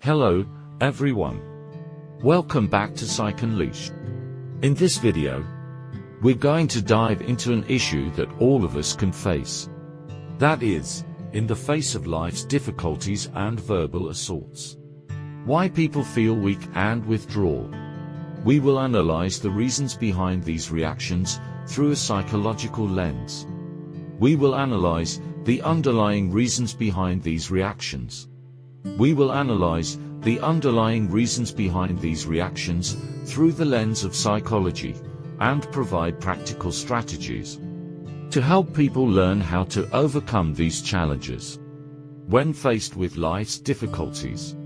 Hello, everyone. Welcome back to Psych Unleashed. In this video, we're going to dive into an issue that all of us can face. That is, in the face of life's difficulties and verbal assaults. Why people feel weak and withdraw. We will analyze the reasons behind these reactions through a psychological lens. We will analyze the underlying reasons behind these reactions. We will analyze the underlying reasons behind these reactions through the lens of psychology and provide practical strategies to help people learn how to overcome these challenges. When faced with life's difficulties,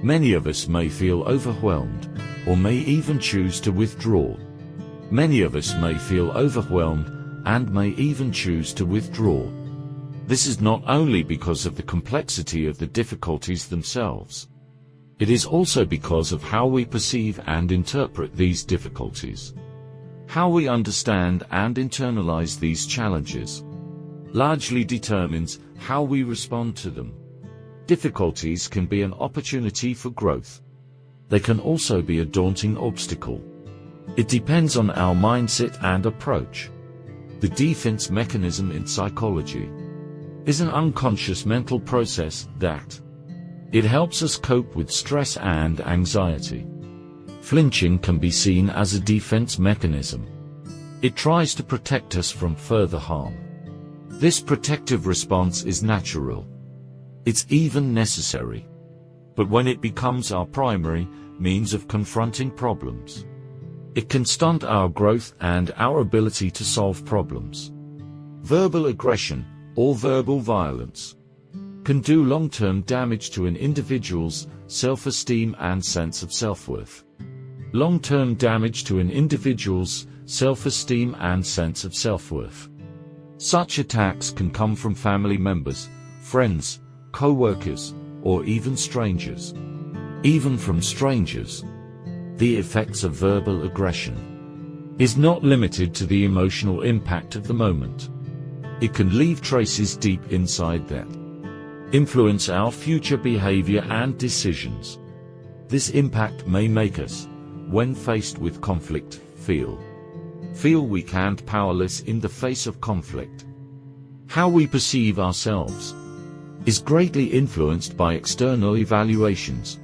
many of us may feel overwhelmed or may even choose to withdraw. Many of us may feel overwhelmed and may even choose to withdraw. This is not only because of the complexity of the difficulties themselves. It is also because of how we perceive and interpret these difficulties. How we understand and internalize these challenges largely determines how we respond to them. Difficulties can be an opportunity for growth. They can also be a daunting obstacle. It depends on our mindset and approach. The defense mechanism in psychology is an unconscious mental process that it helps us cope with stress and anxiety. Flinching can be seen as a defense mechanism. It tries to protect us from further harm. This protective response is natural. It's even necessary. But when it becomes our primary means of confronting problems, it can stunt our growth and our ability to solve problems. Verbal aggression, or verbal violence, can do long-term damage to an individual's self-esteem and sense of self-worth. Long-term damage to an individual's self-esteem and sense of self-worth. Such attacks can come from family members, friends, co-workers, or even strangers. Even from strangers. The effects of verbal aggression is not limited to the emotional impact of the moment. It can leave traces deep inside that influence our future behavior and decisions. This impact may make us, when faced with conflict, feel weak and powerless in the face of conflict. How we perceive ourselves is greatly influenced by external evaluations,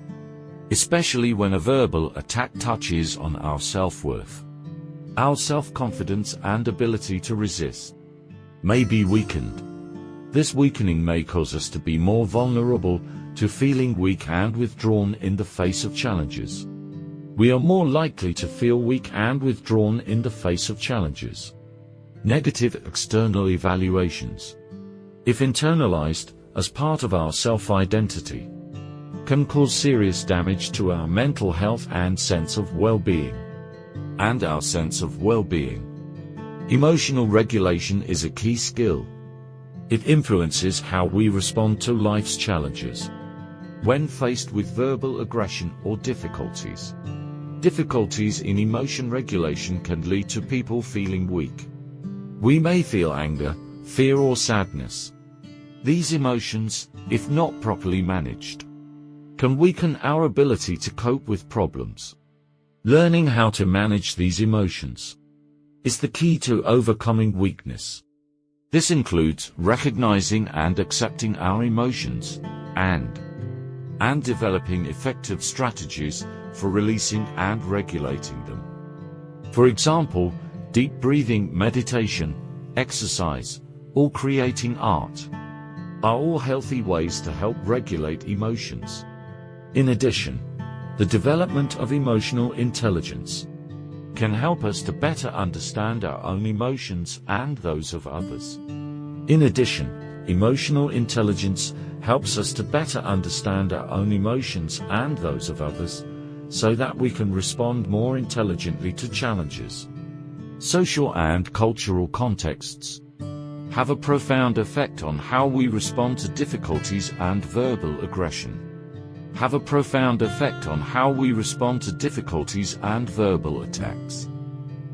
especially when a verbal attack touches on our self-worth. Our self-confidence and ability to resist may be weakened. This weakening may cause us to be more vulnerable to feeling weak and withdrawn in the face of challenges. We are more likely to feel weak and withdrawn in the face of challenges. Negative external evaluations, if internalized as part of our self-identity, can cause serious damage to our mental health and sense of well-being. Emotional regulation is a key skill. It influences how we respond to life's challenges. When faced with verbal aggression or difficulties in emotion regulation can lead to people feeling weak. We may feel anger, fear or sadness. These emotions, if not properly managed, can weaken our ability to cope with problems. Learning how to manage these emotions is the key to overcoming weakness. This includes recognizing and accepting our emotions and developing effective strategies for releasing and regulating them. For example, deep breathing, meditation, exercise, or creating art are all healthy ways to help regulate emotions. In addition, the development of emotional intelligence can help us to better understand our own emotions and those of others. In addition, emotional intelligence helps us to better understand our own emotions and those of others, so that we can respond more intelligently to challenges. Social and cultural contexts have a profound effect on how we respond to difficulties and verbal aggression. Have a profound effect on how we respond to difficulties and verbal attacks.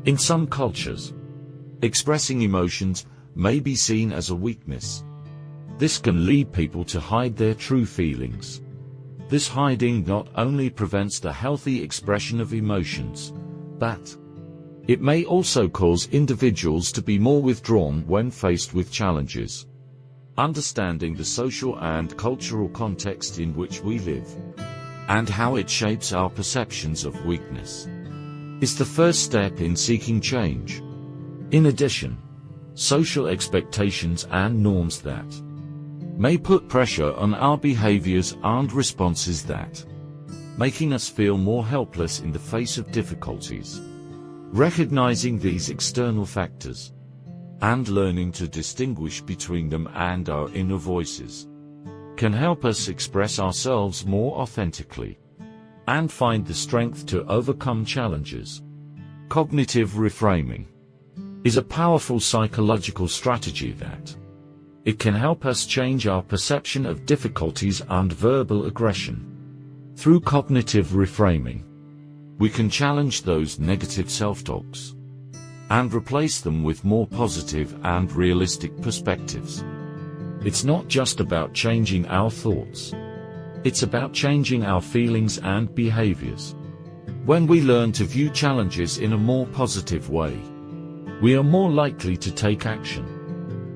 In some cultures, expressing emotions may be seen as a weakness. This can lead people to hide their true feelings. This hiding not only prevents the healthy expression of emotions, but it may also cause individuals to be more withdrawn when faced with challenges. Understanding the social and cultural context in which we live, and how it shapes our perceptions of weakness, is the first step in seeking change. In addition, social expectations and norms that may put pressure on our behaviors and responses that making us feel more helpless in the face of difficulties. Recognizing these external factors and learning to distinguish between them and our inner voices can help us express ourselves more authentically and find the strength to overcome challenges. Cognitive reframing is a powerful psychological strategy that it can help us change our perception of difficulties and verbal aggression. Through cognitive reframing, we can challenge those negative self-talks and replace them with more positive and realistic perspectives. It's not just about changing our thoughts. It's about changing our feelings and behaviors. When we learn to view challenges in a more positive way, we are more likely to take action,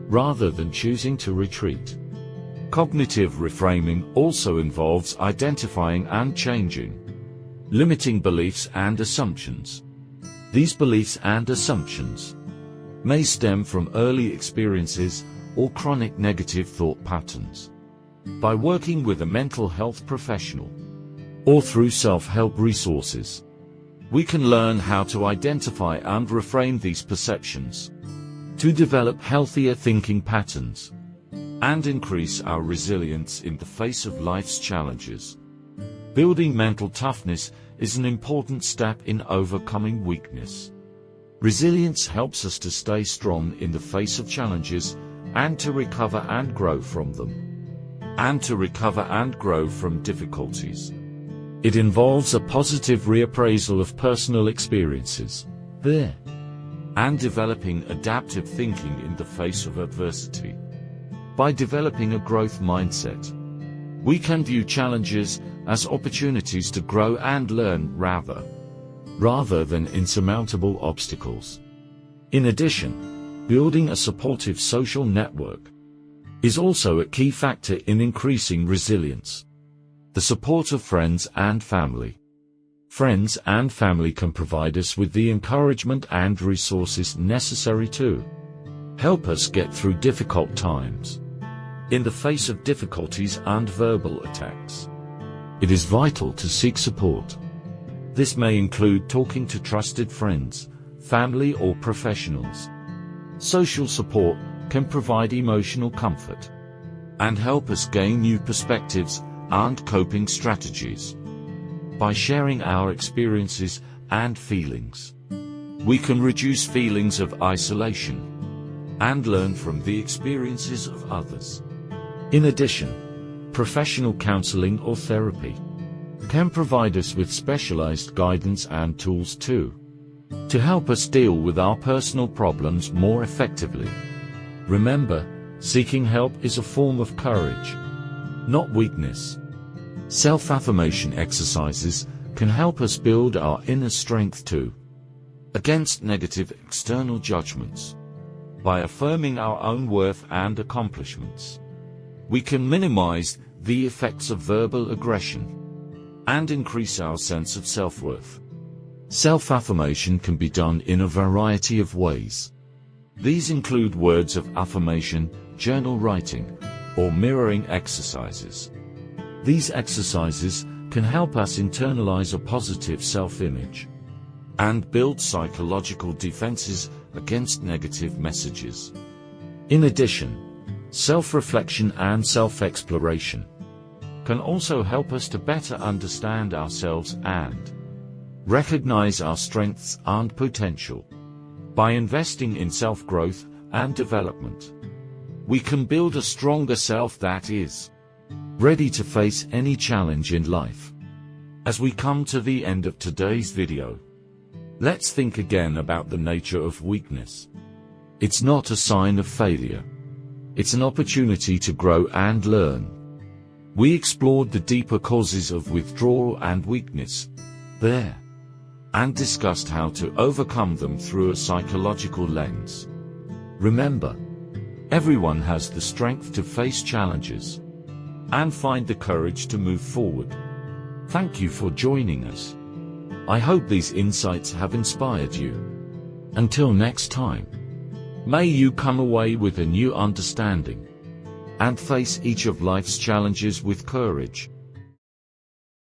rather than choosing to retreat. Cognitive reframing also involves identifying and changing limiting beliefs and assumptions. These beliefs and assumptions may stem from early experiences or chronic negative thought patterns. By working with a mental health professional or through self-help resources, we can learn how to identify and reframe these perceptions to develop healthier thinking patterns and increase our resilience in the face of life's challenges. Building mental toughness is an important step in overcoming weakness. Resilience helps us to stay strong in the face of challenges and to recover and grow from them, and to recover and grow from difficulties. It involves a positive reappraisal of personal experiences and developing adaptive thinking in the face of adversity. By developing a growth mindset, we can view challenges as opportunities to grow and learn rather than insurmountable obstacles. In addition, building a supportive social network is also a key factor in increasing resilience. The support of friends and family. Friends and family can provide us with the encouragement and resources necessary to help us get through difficult times. In the face of difficulties and verbal attacks, it is vital to seek support. This may include talking to trusted friends, family, or professionals. Social support can provide emotional comfort and help us gain new perspectives and coping strategies. By sharing our experiences and feelings, we can reduce feelings of isolation and learn from the experiences of others. In addition, professional counseling or therapy can provide us with specialized guidance and tools to help us deal with our personal problems more effectively. Remember, seeking help is a form of courage, not weakness. Self-affirmation exercises can help us build our inner strength too, against negative external judgments. By affirming our own worth and accomplishments, we can minimize the effects of verbal aggression and increase our sense of self-worth. Self-affirmation can be done in a variety of ways. These include words of affirmation, journal writing, or mirroring exercises. These exercises can help us internalize a positive self-image and build psychological defenses against negative messages. In addition, self-reflection and self-exploration can also help us to better understand ourselves and recognize our strengths and potential. By investing in self-growth and development, we can build a stronger self that is ready to face any challenge in life. As we come to the end of today's video, let's think again about the nature of weakness. It's not a sign of failure. It's an opportunity to grow and learn. We explored the deeper causes of withdrawal and weakness there, and discussed how to overcome them through a psychological lens. Remember, everyone has the strength to face challenges and find the courage to move forward. Thank you for joining us. I hope these insights have inspired you. Until next time, may you come away with a new understanding and face each of life's challenges with courage.